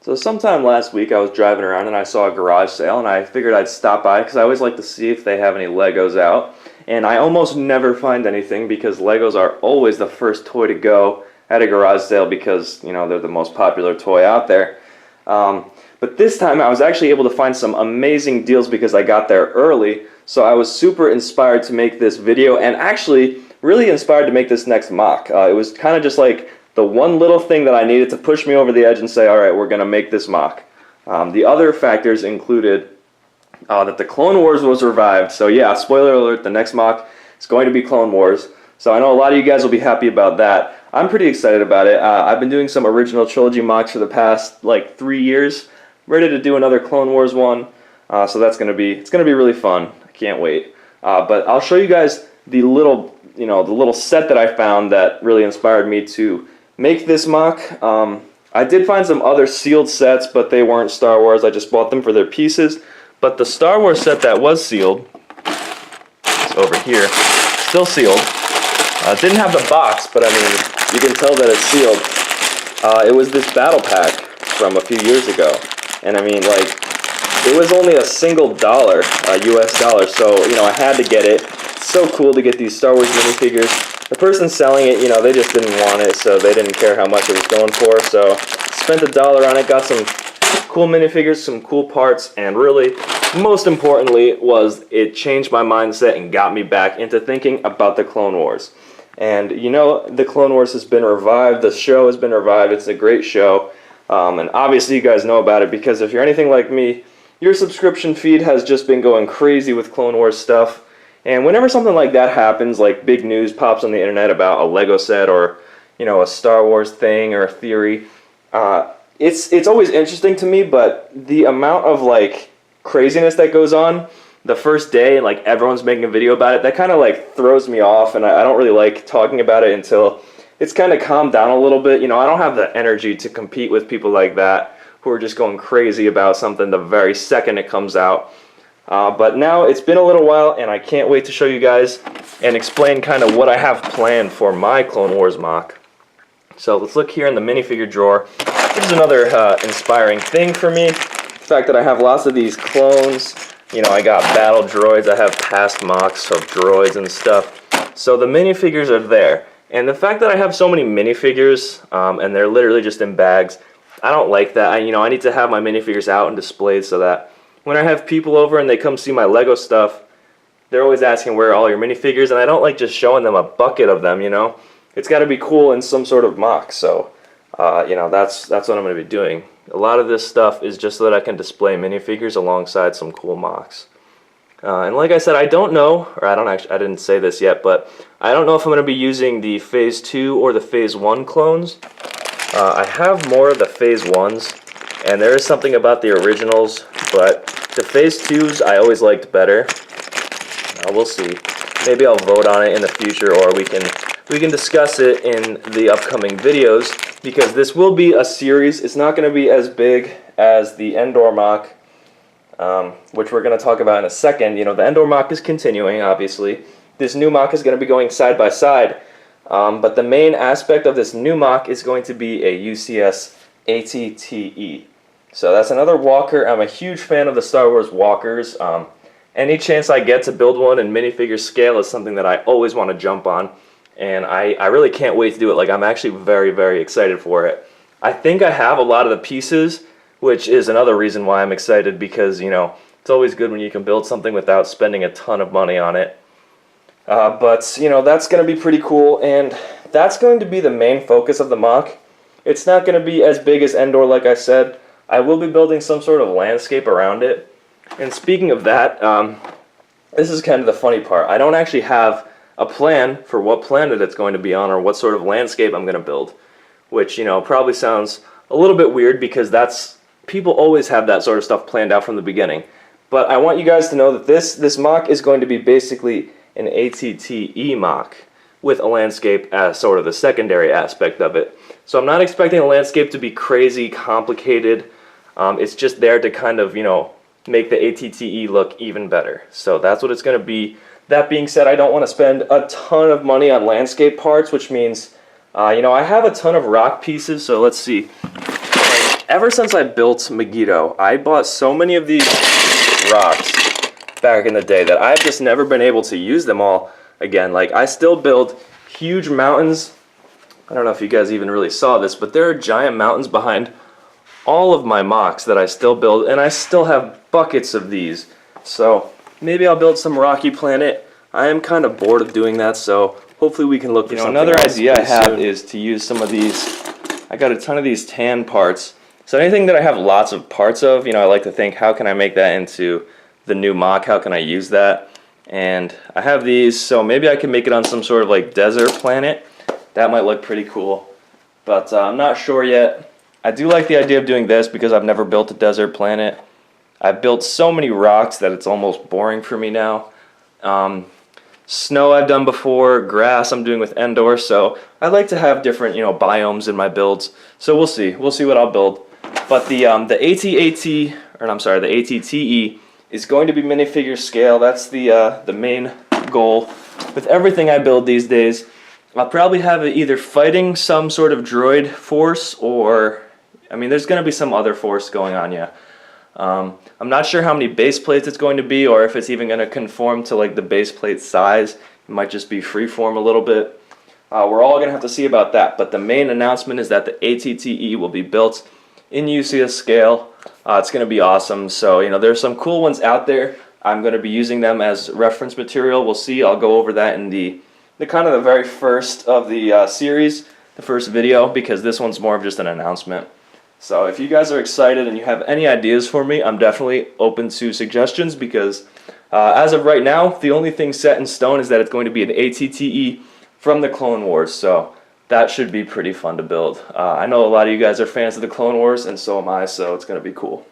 So sometime last week I was driving around and I saw a garage sale and I figured I'd stop by because I always like to see if they have any Legos out. And I almost never find anything because Legos are always the first toy to go at a garage sale because, you know, they're the most popular toy out there. But this time I was actually able to find some amazing deals because I got there early. So I was super inspired to make this video and actually really inspired to make this next mock. It was kind of just like the one little thing that I needed to push me over the edge and say, all right, we're going to make this mock. The other factors included that the Clone Wars was revived. So yeah, spoiler alert, the next mock is going to be Clone Wars. So I know a lot of you guys will be happy about that. I'm pretty excited about it. I've been doing some original trilogy mocks for the past like 3 years. Ready to do another Clone Wars one. So that's going to be, it's going to be really fun. I can't wait. But I'll show you guys the little, the little set that I found that really inspired me to make this mock. I did find some other sealed sets, but they weren't Star Wars. I just bought them for their pieces. But the Star Wars set that was sealed, it's over here, still sealed. Didn't have the box, but I mean, you can tell that it's sealed. It was this battle pack from a few years ago. And I mean, like, it was only a single dollar, US dollar, so, I had to get it. It's so cool to get these Star Wars minifigures. The person selling it, they just didn't want it, so they didn't care how much it was going for. So spent $1 on it, got some cool minifigures, some cool parts, and really, most importantly, was it changed my mindset and got me back into thinking about the Clone Wars. And the Clone Wars has been revived, the show has been revived, it's a great show. And obviously you guys know about it because if you're anything like me, your subscription feed has just been going crazy with Clone Wars stuff. And whenever something like that happens, like big news pops on the internet about a Lego set or, a Star Wars thing or a theory, it's always interesting to me, but the amount of, like, craziness that goes on the first day and, like, everyone's making a video about it, that kind of, like, throws me off, and I don't really like talking about it until it's kind of calmed down a little bit. I don't have the energy to compete with people like that who are just going crazy about something the very second it comes out. But now it's been a little while and I can't wait to show you guys and explain kind of what I have planned for my Clone Wars mock. So let's look here in the minifigure drawer. This is another inspiring thing for me. The fact that I have lots of these clones. I got battle droids, I have past mocks of droids and stuff. So the minifigures are there. And the fact that I have so many minifigures and they're literally just in bags, I don't like that. I need to have my minifigures out and displayed so that when I have people over and they come see my Lego stuff, they're always asking where are all your minifigures, and I don't like just showing them a bucket of them, It's got to be cool in some sort of mock, so, that's what I'm going to be doing. A lot of this stuff is just so that I can display minifigures alongside some cool mocks. And like I said, I don't know, or I didn't say this yet, but I don't know if I'm going to be using the Phase 2 or the Phase 1 clones. I have more of the Phase 1s, and there is something about the originals, but the Phase 2s I always liked better. We'll see. Maybe I'll vote on it in the future, or we can discuss it in the upcoming videos, because this will be a series. It's not going to be as big as the Endor mock, which we're going to talk about in a second. The Endor mock is continuing, obviously. This new mock is going to be going side by side, but the main aspect of this new mock is going to be a UCS AT-TE. So that's another walker. I'm a huge fan of the Star Wars walkers. Any chance I get to build one in minifigure scale is something that I always want to jump on, and I really can't wait to do it. Like, I'm actually very, very excited for it. I think I have a lot of the pieces, which is another reason why I'm excited, because, it's always good when you can build something without spending a ton of money on it. But, that's going to be pretty cool, and that's going to be the main focus of the mock. It's not going to be as big as Endor, like I said. I will be building some sort of landscape around it. And speaking of that, this is kind of the funny part. I don't actually have a plan for what planet it's going to be on or what sort of landscape I'm going to build, which, probably sounds a little bit weird because people always have that sort of stuff planned out from the beginning. But I want you guys to know that this mock is going to be basically an AT-TE mock with a landscape as sort of the secondary aspect of it. So I'm not expecting a landscape to be crazy complicated. It's just there to kind of, make the AT-TE look even better. So that's what it's going to be. That being said, I don't want to spend a ton of money on landscape parts, which means, I have a ton of rock pieces. So let's see. ever since I built Megiddo, I bought so many of these rocks back in the day that I've just never been able to use them all again. Like, I still build huge mountains. I don't know if you guys even really saw this, but there are giant mountains behind all of my MOCs that I still build, and I still have buckets of these. So maybe I'll build some rocky planet. I am kind of bored of doing that, so hopefully we can look for something another else idea I have soon. Is to use some of these. I got a ton of these tan parts. So anything that I have lots of parts of, I like to think, how can I make that into the new MOC? How can I use that? And I have these, so maybe I can make it on some sort of like desert planet. That might look pretty cool, but I'm not sure yet. I do like the idea of doing this because I've never built a desert planet. I've built so many rocks that it's almost boring for me now. Snow I've done before, grass I'm doing with Endor, so I like to have different, biomes in my builds. So we'll see what I'll build. But the AT-AT, or I'm sorry, the AT-TE is going to be minifigure scale. That's the main goal with everything I build these days. I'll probably have it either fighting some sort of droid force, or there's going to be some other force going on, yeah. I'm not sure how many base plates it's going to be, or if it's even going to conform to like the base plate size. It might just be freeform a little bit. We're all going to have to see about that, but the main announcement is that the AT-TE will be built in UCS scale. It's going to be awesome. So, there's some cool ones out there. I'm going to be using them as reference material. We'll see. I'll go over that in the kind of the very first of the series, the first video, because this one's more of just an announcement. So if you guys are excited and you have any ideas for me, I'm definitely open to suggestions, because as of right now, the only thing set in stone is that it's going to be an AT-TE from the Clone Wars, so that should be pretty fun to build. I know a lot of you guys are fans of the Clone Wars, and so am I, so it's going to be cool.